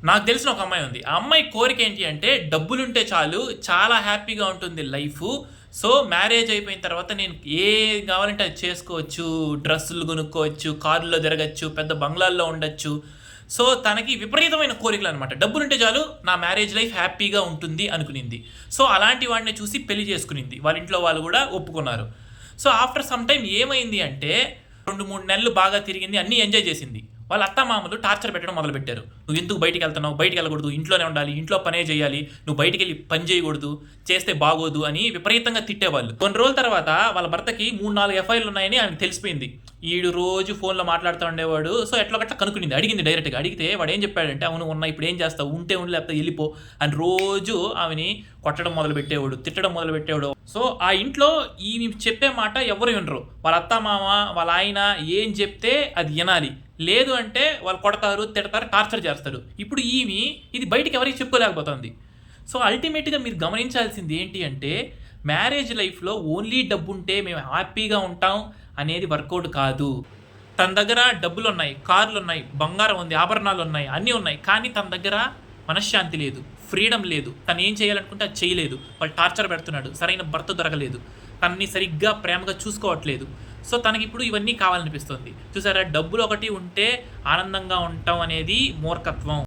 నాకు తెలిసిన ఒక అమ్మాయి ఉంది. ఆ అమ్మాయి కోరిక ఏంటి అంటే డబ్బులుంటే చాలు చాలా హ్యాపీగా ఉంటుంది లైఫ్. సో మ్యారేజ్ అయిపోయిన తర్వాత నేను ఏది కావాలంటే అది చేసుకోవచ్చు, డ్రెస్సులు కొనుక్కోవచ్చు, కార్లో తిరగచ్చు, పెద్ద బంగ్లాల్లో ఉండొచ్చు. సో తనకి విపరీతమైన కోరికలు అనమాట. డబ్బులుంటే చాలు నా మ్యారేజ్ లైఫ్ హ్యాపీగా ఉంటుంది అనుకునింది. సో అలాంటి వాడిని చూసి పెళ్లి చేసుకునింది. వాళ్ళ ఇంట్లో వాళ్ళు కూడా ఒప్పుకున్నారు. సో ఆఫ్టర్ సమ్ టైం ఏమైంది అంటే 2-3 నెలలు బాగా తిరిగింది, అన్నీ ఎంజాయ్ చేసింది. వాళ్ళ అత్తమామలు టార్చర్ పెట్టడం మొదలుపెట్టారు. నువ్వు ఎందుకు బయటికి వెళ్తున్నావు, బయటికి వెళ్ళకూడదు, ఇంట్లోనే ఉండాలి, ఇంట్లో పనే చేయాలి, నువ్వు బయటికి వెళ్ళి పని చేయకూడదు, చేస్తే బాగోదు అని విపరీతంగా తిట్టేవాళ్ళు. కొన్ని రోజుల తర్వాత వాళ్ళ భర్తకి 3-4 ఎఫ్ఐఆర్లు ఉన్నాయని ఆమెకు తెలిసిపోయింది. ఈడు రోజు ఫోన్లో మాట్లాడుతూ ఉండేవాడు. సో ఎట్లా గట్లా కనుక్కునింది, అడిగింది డైరెక్ట్గా. అడిగితే వాడు ఏం చెప్పాడంటే, అవును ఉన్నా, ఇప్పుడు ఏం చేస్తావు, ఉంటే ఉండి లేకపోతే వెళ్ళిపో అని రోజు ఆమెని కొట్టడం మొదలు పెట్టేవాడు, తిట్టడం మొదలు పెట్టేవాడు. సో ఆ ఇంట్లో ఈమె చెప్పే మాట ఎవరు వినరు. వాళ్ళ అత్త మామ వాళ్ళ ఆయన ఏం చెప్తే అది వినాలి, లేదు అంటే వాళ్ళు కొడతారు, తిడతారు, టార్చర్ చేస్తారు. ఇప్పుడు ఈమె ఇది బయటికి ఎవరికి చెప్పుకోలేకపోతుంది. సో అల్టిమేట్గా మీరు గమనించాల్సింది ఏంటి అంటే, మ్యారేజ్ లైఫ్లో ఓన్లీ డబ్బు ఉంటే మేము హ్యాపీగా ఉంటాం అనేది వర్కౌట్ కాదు. తన దగ్గర డబ్బులు ఉన్నాయి, కార్లు ఉన్నాయి, బంగారం ఉంది, ఆభరణాలు ఉన్నాయి, అన్నీ ఉన్నాయి, కానీ తన దగ్గర మనశ్శాంతి లేదు, ఫ్రీడమ్ లేదు, తను ఏం చేయాలనుకుంటే అది చేయలేదు. వాళ్ళు టార్చర్ పెడుతున్నాడు, సరైన భర్త దొరకలేదు, తనని సరిగ్గా ప్రేమగా చూసుకోవట్లేదు. సో తనకి ఇప్పుడు ఇవన్నీ కావాలనిపిస్తుంది. చూసారా, డబ్బులు ఒకటి ఉంటే ఆనందంగా ఉంటాం అనేది మూర్ఖత్వం.